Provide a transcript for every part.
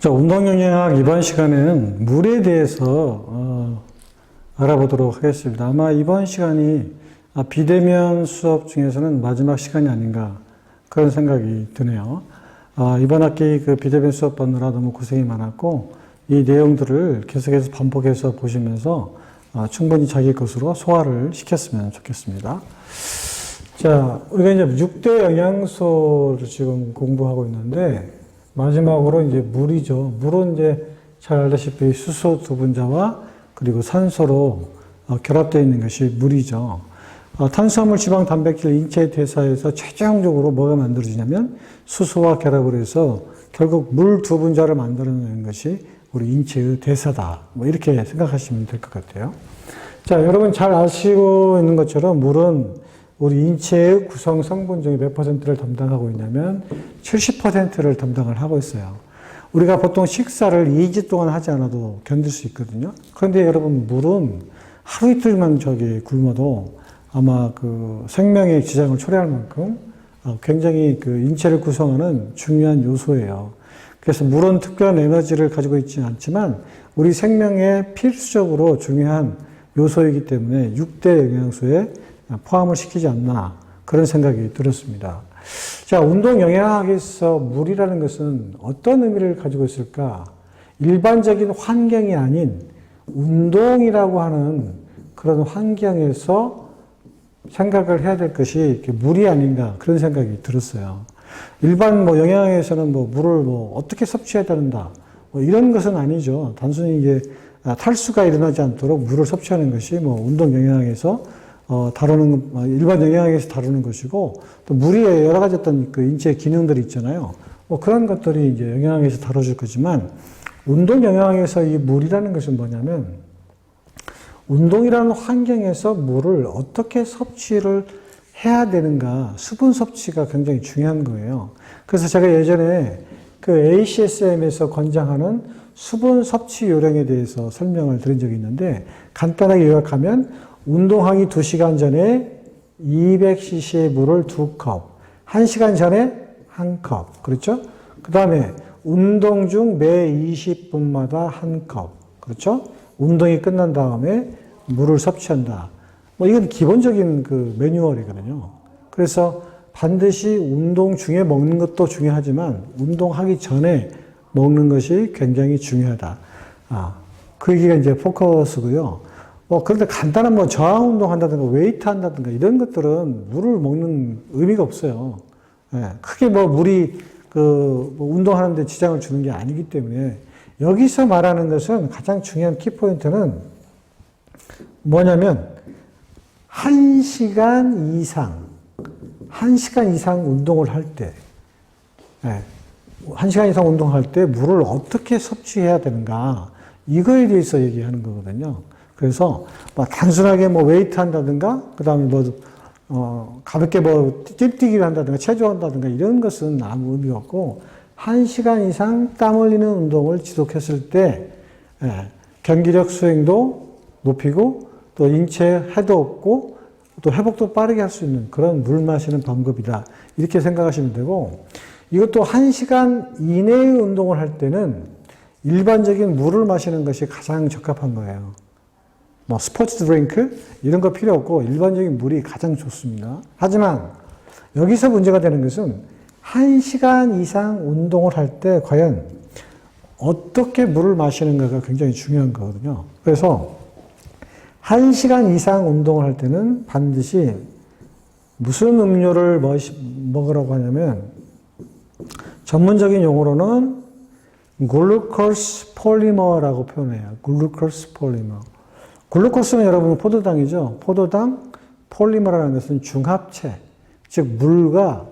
자, 운동영양학 이번 시간에는 물에 대해서 알아보도록 하겠습니다. 아마 이번 시간이 비대면 수업 중에서는 마지막 시간이 아닌가 그런 생각이 드네요. 이번 학기 그 비대면 수업 받느라 너무 고생이 많았고 이 내용들을 계속해서 반복해서 보시면서 충분히 자기 것으로 소화를 시켰으면 좋겠습니다. 자, 우리가 이제 6대 영양소를 지금 공부하고 있는데 마지막으로 이제 물이죠. 물은 이제 잘 알다시피 수소 두 분자와 그리고 산소로 결합되어 있는 것이 물이죠. 탄수화물, 지방, 단백질, 인체 대사에서 최종적으로 뭐가 만들어지냐면 수소와 결합을 해서 결국 물 두 분자를 만들어내는 것이 우리 인체의 대사다. 뭐 이렇게 생각하시면 될 것 같아요. 자, 여러분 잘 아시고 있는 것처럼 물은 우리 인체의 구성 성분 중에 몇 퍼센트를 담당하고 있냐면 70%를 담당을 하고 있어요. 우리가 보통 식사를 2주 동안 하지 않아도 견딜 수 있거든요. 그런데 여러분 물은 하루 이틀만 굶어도 아마 그 생명에 지장을 초래할 만큼 굉장히 그 인체를 구성하는 중요한 요소예요. 그래서 물은 특별한 에너지를 가지고 있지는 않지만 우리 생명에 필수적으로 중요한 요소이기 때문에 6대 영양소에 포함을 시키지 않나 그런 생각이 들었습니다. 자, 운동 영양학에서 물이라는 것은 어떤 의미를 가지고 있을까? 일반적인 환경이 아닌 운동이라고 하는 그런 환경에서 생각을 해야 될 것이 물이 아닌가 그런 생각이 들었어요. 일반 영양에서는 물을 어떻게 섭취해야 된다 이런 것은 아니죠. 단순히 이게 탈수가 일어나지 않도록 물을 섭취하는 것이 운동 영양에서 일반 영양학에서 다루는 것이고, 또 물이 여러 가지 어떤 그 인체 기능들이 있잖아요. 그런 것들이 이제 영양학에서 다뤄줄 거지만, 운동 영양학에서 이 물이라는 것은 뭐냐면, 운동이라는 환경에서 물을 어떻게 섭취를 해야 되는가, 수분 섭취가 굉장히 중요한 거예요. 그래서 제가 예전에 그 ACSM에서 권장하는 수분 섭취 요령에 대해서 설명을 드린 적이 있는데, 간단하게 요약하면, 운동하기 2시간 전에 200cc의 물을 2컵, 1시간 전에 1컵, 그렇죠? 그 다음에 운동 중 매 20분마다 1컵, 그렇죠? 운동이 끝난 다음에 물을 섭취한다. 이건 기본적인 그 매뉴얼이거든요. 그래서 반드시 운동 중에 먹는 것도 중요하지만 운동하기 전에 먹는 것이 굉장히 중요하다. 그 얘기가 이제 포커스고요. 그런데 간단한 저항 운동 한다든가 웨이트 한다든가 이런 것들은 물을 먹는 의미가 없어요. 크게 물이 운동하는데 지장을 주는 게 아니기 때문에 여기서 말하는 것은 가장 중요한 키포인트는 뭐냐면 1시간 이상 운동을 할 때 1시간 이상 운동할 때 물을 어떻게 섭취해야 되는가 이거에 대해서 얘기하는 거거든요. 그래서 단순하게 웨이트 한다든가 그 다음에 가볍게 뛰기를 한다든가 체조한다든가 이런 것은 아무 의미가 없고 1시간 이상 땀 흘리는 운동을 지속했을 때 경기력 수행도 높이고 또 인체 해도 없고 또 회복도 빠르게 할 수 있는 그런 물 마시는 방법이다 이렇게 생각하시면 되고, 이것도 1시간 이내의 운동을 할 때는 일반적인 물을 마시는 것이 가장 적합한 거예요. 스포츠 드링크 이런 거 필요 없고 일반적인 물이 가장 좋습니다. 하지만 여기서 문제가 되는 것은 1시간 이상 운동을 할 때 과연 어떻게 물을 마시는가가 굉장히 중요한 거거든요. 그래서 1시간 이상 운동을 할 때는 반드시 무슨 음료를 먹으라고 하냐면 전문적인 용어로는 글루코스 폴리머라고 표현해요. 글루코스 폴리머. 글루코스는 여러분 포도당이죠. 포도당, 폴리머라는 것은 중합체, 즉 물과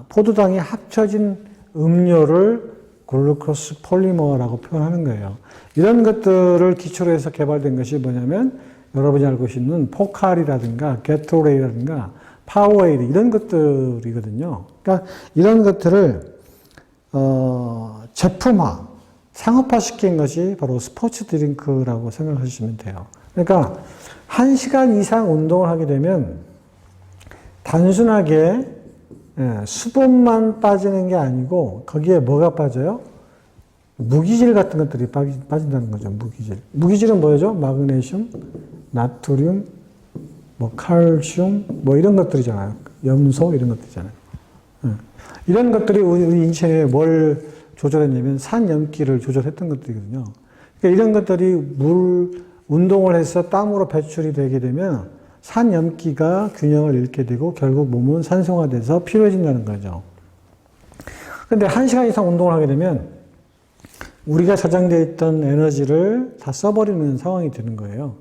포도당이 합쳐진 음료를 글루코스 폴리머라고 표현하는 거예요. 이런 것들을 기초로 해서 개발된 것이 뭐냐면 여러분이 알고 계시는 포칼이라든가 게토레이라든가 파워에이드 이런 것들이거든요. 그러니까 이런 것들을 제품화, 상업화시킨 것이 바로 스포츠 드링크라고 생각하시면 돼요. 그러니까 1시간 이상 운동을 하게 되면 단순하게 수분만 빠지는 게 아니고 거기에 뭐가 빠져요? 무기질 같은 것들이 빠진다는 거죠. 무기질. 무기질은 뭐죠? 마그네슘, 나트륨, 뭐 칼슘, 뭐 이런 것들이잖아요. 염소 이런 것들이잖아요. 이런 것들이 우리 인체에 뭘 조절했냐면 산염기를 조절했던 것들이거든요. 그러니까 이런 것들이 운동을 해서 땀으로 배출이 되게 되면 산염기가 균형을 잃게 되고 결국 몸은 산성화돼서 피로해진다는 거죠. 근데 1시간 이상 운동을 하게 되면 우리가 저장되어 있던 에너지를 다 써버리는 상황이 되는 거예요.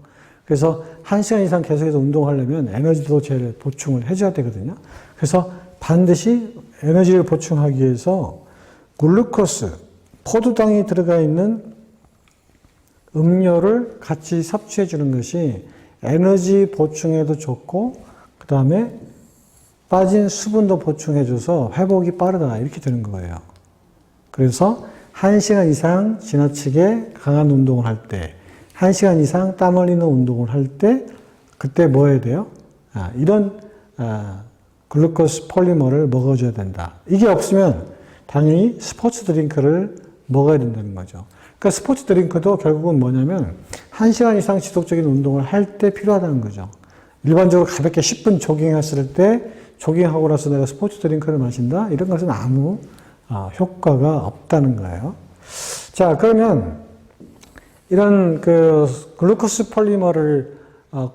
그래서 1시간 이상 계속해서 운동하려면 에너지도 제일 보충을 해줘야 되거든요. 그래서 반드시 에너지를 보충하기 위해서 글루코스, 포도당이 들어가 있는 음료를 같이 섭취해 주는 것이 에너지 보충에도 좋고, 그 다음에 빠진 수분도 보충해 줘서 회복이 빠르다. 이렇게 되는 거예요. 그래서 1시간 이상 지나치게 강한 운동을 할 때, 1시간 이상 땀 흘리는 운동을 할 때, 그때 뭐 해야 돼요? 이런 글루코스 폴리머를 먹어줘야 된다. 이게 없으면 당연히 스포츠 드링크를 먹어야 된다는 거죠. 그러니까 스포츠 드링크도 결국은 뭐냐면 1시간 이상 지속적인 운동을 할 때 필요하다는 거죠. 일반적으로 가볍게 10분 조깅했을 때 조깅하고 나서 내가 스포츠 드링크를 마신다? 이런 것은 아무 효과가 없다는 거예요. 자, 그러면 이런 글루코스 폴리머를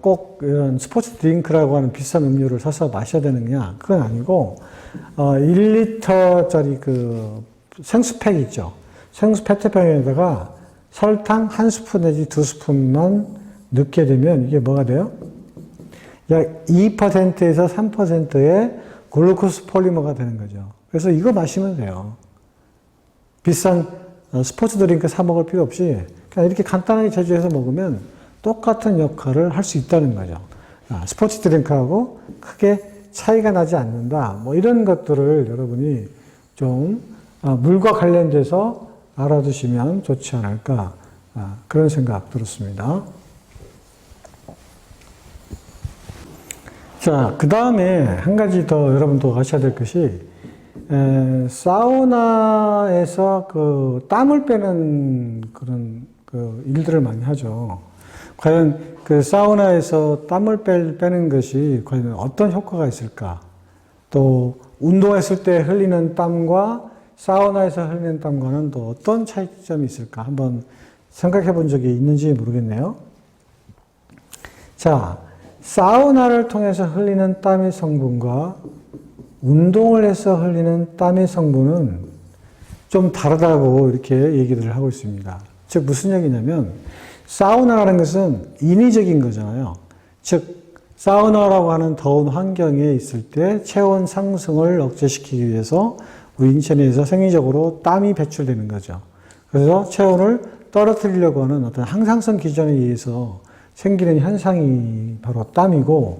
꼭 이런 스포츠 드링크라고 하는 비싼 음료를 사서 마셔야 되느냐? 그건 아니고, 1리터짜리 생수팩 있죠. 생수 페트병에다가 설탕 1스푼 내지 2스푼만 넣게 되면 이게 뭐가 돼요? 약 2%에서 3%의 글루코스 폴리머가 되는 거죠. 그래서 이거 마시면 돼요. 비싼 스포츠 드링크 사 먹을 필요 없이 그냥 이렇게 간단하게 제조해서 먹으면 똑같은 역할을 할 수 있다는 거죠. 스포츠 드링크하고 크게 차이가 나지 않는다. 뭐 이런 것들을 여러분이 좀 물과 관련돼서 알아두시면 좋지 않을까, 그런 생각 들었습니다. 자, 그 다음에 한 가지 더 여러분도 아셔야 될 것이, 사우나에서 땀을 빼는 그런 일들을 많이 하죠. 과연 사우나에서 땀을 빼는 것이 과연 어떤 효과가 있을까? 또 운동했을 때 흘리는 땀과 사우나에서 흘리는 땀과는 또 어떤 차이점이 있을까? 한번 생각해 본 적이 있는지 모르겠네요. 자, 사우나를 통해서 흘리는 땀의 성분과 운동을 해서 흘리는 땀의 성분은 좀 다르다고 이렇게 얘기를 하고 있습니다. 즉, 무슨 얘기냐면, 사우나라는 것은 인위적인 거잖아요. 즉, 사우나라고 하는 더운 환경에 있을 때 체온 상승을 억제시키기 위해서 우리 인체 내에서 생리적으로 땀이 배출되는 거죠. 그래서 체온을 떨어뜨리려고 하는 어떤 항상성 기전에 의해서 생기는 현상이 바로 땀이고,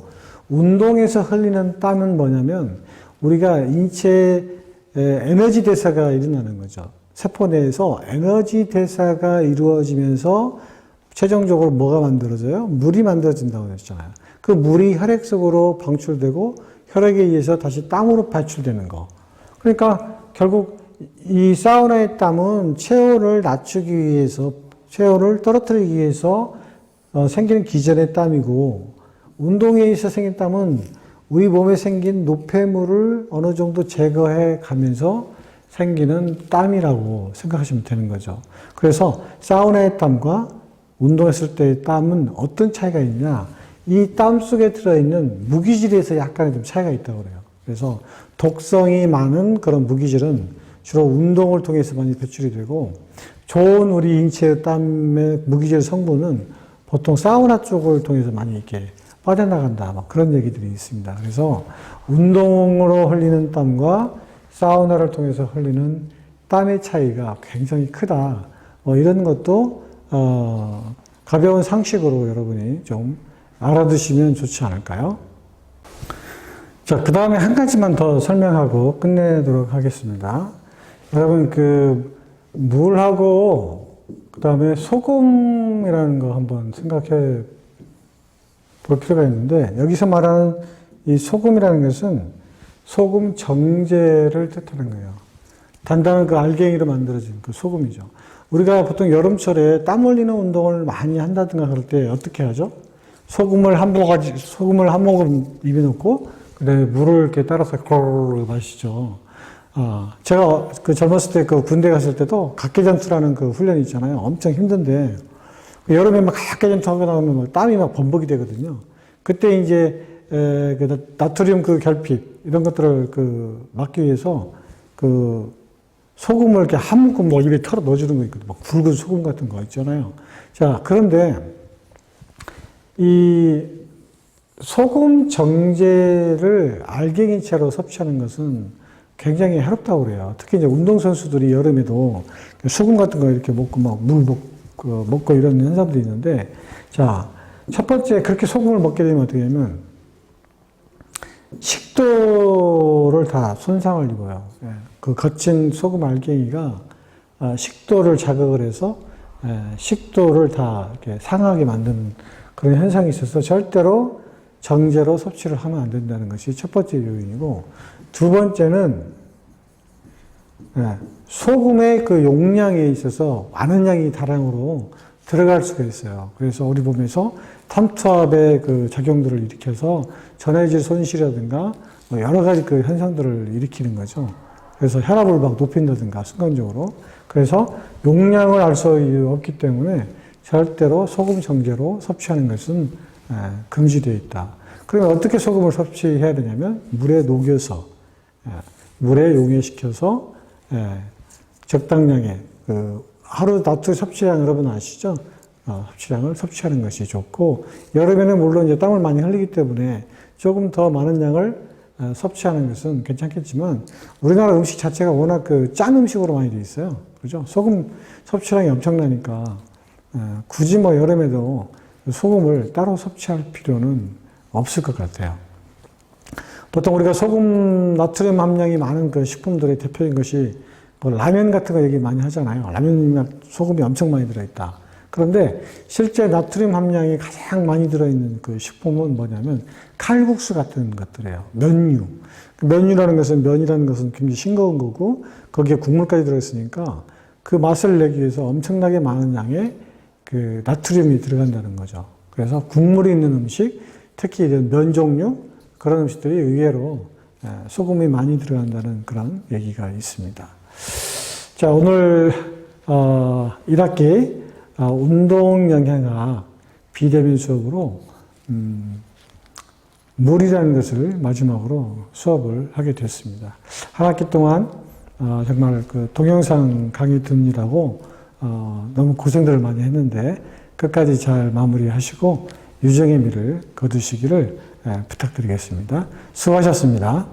운동에서 흘리는 땀은 뭐냐면 우리가 인체에 에너지 대사가 일어나는 거죠. 세포 내에서 에너지 대사가 이루어지면서 최종적으로 뭐가 만들어져요? 물이 만들어진다고 했잖아요. 그 물이 혈액 속으로 방출되고 혈액에 의해서 다시 땀으로 배출되는 거. 그러니까 결국 이 사우나의 땀은 체온을 낮추기 위해서, 체온을 떨어뜨리기 위해서 생기는 기전의 땀이고, 운동에 의해서 생긴 땀은 우리 몸에 생긴 노폐물을 어느 정도 제거해 가면서 생기는 땀이라고 생각하시면 되는 거죠. 그래서 사우나의 땀과 운동했을 때의 땀은 어떤 차이가 있냐? 이 땀 속에 들어있는 무기질에서 약간의 좀 차이가 있다고 그래요. 그래서 독성이 많은 그런 무기질은 주로 운동을 통해서 많이 배출이 되고, 좋은 우리 인체의 땀의 무기질 성분은 보통 사우나 쪽을 통해서 많이 이렇게 빠져나간다. 막 그런 얘기들이 있습니다. 그래서 운동으로 흘리는 땀과 사우나를 통해서 흘리는 땀의 차이가 굉장히 크다. 뭐 이런 것도 가벼운 상식으로 여러분이 좀 알아두시면 좋지 않을까요? 자, 그 다음에 한 가지만 더 설명하고 끝내도록 하겠습니다. 여러분, 물하고 그 다음에 소금이라는 거 한번 생각해 볼 필요가 있는데, 여기서 말하는 이 소금이라는 것은 소금 정제를 뜻하는 거예요. 단단한 알갱이로 만들어진 소금이죠. 우리가 보통 여름철에 땀 흘리는 운동을 많이 한다든가 그럴 때 어떻게 하죠? 소금을 한 모금 입에 넣고, 그다음에 물을 이렇게 따라서 고르르 마시죠. 제가 그 젊었을 때 그 군대 갔을 때도 각개전투라는 그 훈련이 있잖아요. 엄청 힘든데, 여름에 막 각개전투 하고 나오면 막 땀이 막 범벅이 되거든요. 그때 이제, 그 나트륨 그 결핍, 이런 것들을 그 막기 위해서 그 소금을 이렇게 한 묶음 뭐 입에 털어 넣어주는 거 있거든요. 막 굵은 소금 같은 거 있잖아요. 자, 그런데 이 소금 정제를 알갱이채로 섭취하는 것은 굉장히 해롭다고 그래요. 특히 이제 운동선수들이 여름에도 소금 같은 거 이렇게 먹고 막 물 먹고 이런 현상들이 있는데, 자, 첫 번째 그렇게 소금을 먹게 되면 어떻게 되냐면 식도를 다 손상을 입어요. 그 거친 소금 알갱이가 식도를 자극을 해서 식도를 다 이렇게 상하게 만드는 그런 현상이 있어서 절대로 정제로 섭취를 하면 안 된다는 것이 첫 번째 요인이고, 두 번째는 소금의 그 용량에 있어서 많은 양이 다량으로 들어갈 수가 있어요. 그래서 우리 몸에서 탄투압의 그 작용들을 일으켜서 전해질 손실이라든가 뭐 여러 가지 그 현상들을 일으키는 거죠. 그래서 혈압을 막 높인다든가 순간적으로. 그래서 용량을 알 수 없기 때문에 절대로 소금 정제로 섭취하는 것은 금지되어 있다. 그러면 어떻게 소금을 섭취해야 되냐면 물에 녹여서 물에 용해시켜서 적당량의 그 하루 나트륨 섭취량 여러분 아시죠? 섭취량을 섭취하는 것이 좋고, 여름에는 물론 이제 땀을 많이 흘리기 때문에 조금 더 많은 양을 섭취하는 것은 괜찮겠지만, 우리나라 음식 자체가 워낙 그 짠 음식으로 많이 돼 있어요. 그죠? 소금 섭취량이 엄청나니까 굳이 뭐 여름에도 소금을 따로 섭취할 필요는 없을 것 같아요. 보통 우리가 소금, 나트륨 함량이 많은 그 식품들의 대표인 것이 뭐 라면 같은 거 얘기 많이 하잖아요. 라면에 소금이 엄청 많이 들어있다. 그런데 실제 나트륨 함량이 가장 많이 들어있는 그 식품은 뭐냐면 칼국수 같은 것들이에요. 면류. 면류라는 것은, 면이라는 것은 굉장히 싱거운 거고 거기에 국물까지 들어있으니까 그 맛을 내기 위해서 엄청나게 많은 양의 그 나트륨이 들어간다는 거죠. 그래서 국물이 있는 음식, 특히 이제 면 종류, 그런 음식들이 의외로 소금이 많이 들어간다는 그런 얘기가 있습니다. 자, 오늘 1학기 운동영양학 비대면 수업으로 물이라는 것을 마지막으로 수업을 하게 됐습니다. 한 학기 동안 정말 그 동영상 강의 듣느라고 너무 고생들을 많이 했는데 끝까지 잘 마무리하시고 유정의 미를 거두시기를 부탁드리겠습니다. 수고하셨습니다.